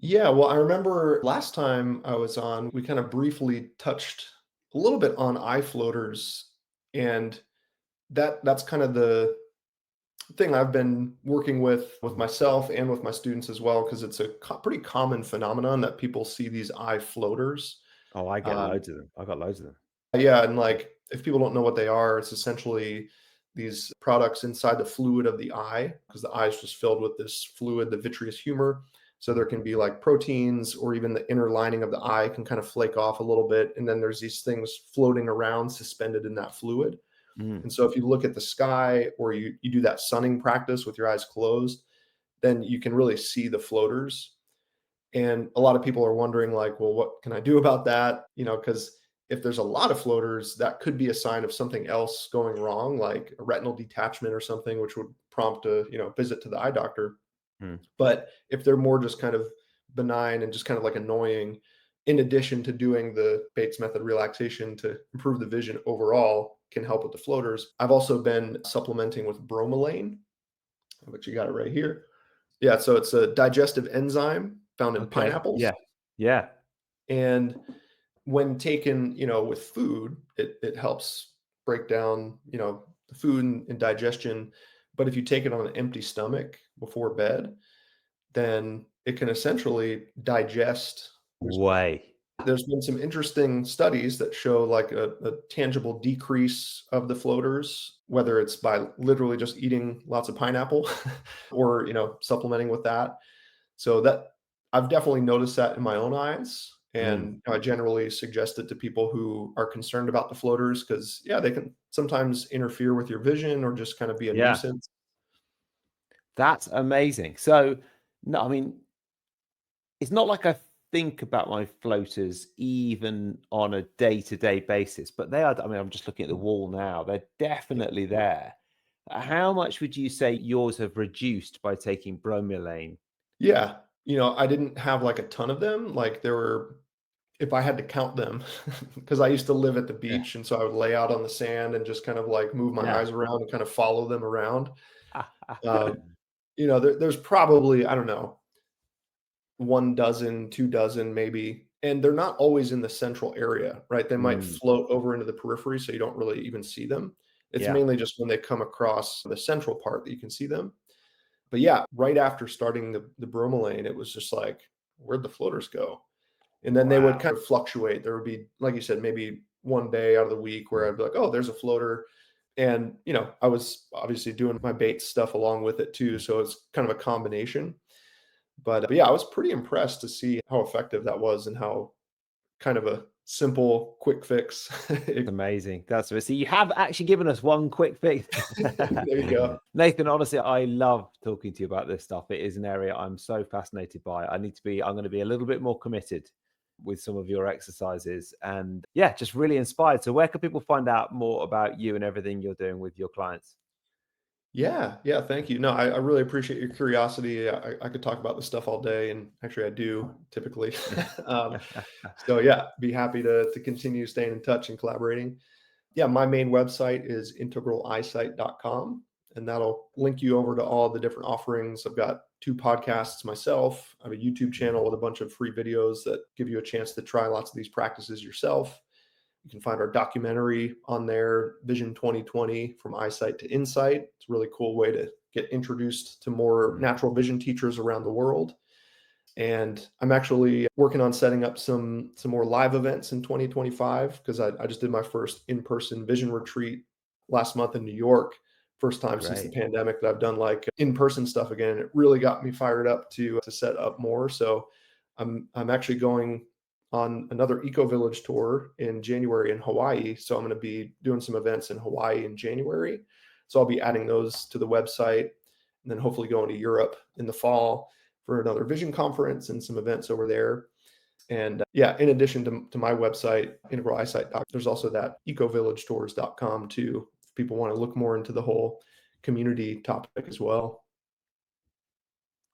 Yeah, well, I remember last time I was on, we kind of briefly touched a little bit on eye floaters, and that's kind of the thing I've been working with myself and with my students as well, because it's a pretty common phenomenon that people see these eye floaters. Oh, I get Um, loads of them. I got loads of them. yeah, and like if people don't know what they are, it's essentially these products inside the fluid of the eye, because the eye is just filled with this fluid, the vitreous humor. So there Mm, can be like proteins, or even the inner lining of the eye can kind of flake off a little bit. And then there's these things floating around suspended in that fluid. mm. And so if you look at the sky, or you do that sunning practice with your eyes closed, then you can really see the floaters. And a lot of people are wondering, like, well, what can I do about that? Because if there's a lot of floaters, that could be a sign of something else going wrong, like a retinal detachment or something, which would prompt a visit to the eye doctor. Mm. But if they're more just kind of benign and just kind of like annoying, in addition to doing the Bates method relaxation to improve the vision overall, can help with the floaters. I've also been supplementing with bromelain, but you got it right here. Yeah, so it's a digestive enzyme found in Okay. pineapples. Yeah. Yeah. And when taken, with food, it helps break down, the food and digestion. But if you take it on an empty stomach before bed, then it can essentially digest. Way. There's been some interesting studies that show like a tangible decrease of the floaters, whether it's by literally just eating lots of pineapple or, supplementing with that. So that I've definitely noticed that in my own eyes, Mm. and I generally suggest it to people who are concerned about the floaters because, yeah, they can sometimes interfere with your vision or just kind of be a Yeah. nuisance. That's amazing. So, no, I mean, it's not like I think about my floaters even on a day-to-day basis, but they are. I mean, I'm just looking at the wall now. They're definitely there. How much would you say yours have reduced by taking bromelain? Yeah, I didn't have, like, a ton of them, like, there were if I had to count them, because I used to live at the Yeah. beach, and so I would lay out on the sand and just kind of, like, move my Yeah. eyes around and kind of follow them around. Um, there's probably, I don't know, 1 dozen, 2 dozen maybe, and they're not always in the central area, right? They might Mm. float over into the periphery, so you don't really even see them. It's Yeah. mainly just when they come across the central part that you can see them. But yeah, right after starting the bromelain, it was just like, "Where'd the floaters go?" And then they would Wow. kind of fluctuate. There would be, like you said, maybe 1 day out of the week where Mm. I'd be like, "Oh, there's a floater." And, I was obviously doing my bait stuff along with it too, so it's kind of a combination. But yeah, I was pretty impressed to see how effective that was and how kind of a simple, quick fix. Amazing. That's so you have actually given us one quick fix. There you go. Nathan, honestly, I love talking to you about this stuff. It is an area I'm so fascinated by. I'm going to be a little bit more committed with some of your exercises and yeah, just really inspired. So where can people find out more about you and everything you're doing with your clients? Yeah, yeah, thank you. No, I really appreciate your curiosity. I could talk about this stuff all day, and actually I do typically. Um, so yeah, be happy to continue staying in touch and collaborating. Yeah, my main website is integraleyesight.com, and that'll link you over to all the different offerings. I've got 2 podcasts myself. I have a YouTube channel with a bunch of free videos that give you a chance to try lots of these practices yourself. You can find our documentary on there, Vision 2020 From Eyesight to Insight. It's a really cool way to get introduced to more Mm. natural vision teachers around the world. And I'm actually working on setting up some more live events in 2025 because I just did my first in-person vision retreat last month in New York. First time since the Great. pandemic that I've done like in-person stuff again. It really got me fired up to set up more. So I'm actually going on another eco village tour in January in Hawaii. So I'm going to be doing some events in Hawaii in January. So I'll be adding those to the website and then hopefully going to Europe in the fall for another vision conference and some events over there. And yeah, in addition to my website, Integral Eyesight Doc, there's also that ecovillagetours.com too. If people want to look more into the whole community topic as well.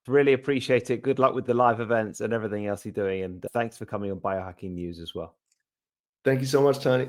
Really appreciate it. Good luck with the live events and everything else you're doing. And thanks for coming on Biohacking News as well. Thank you so much, Tony.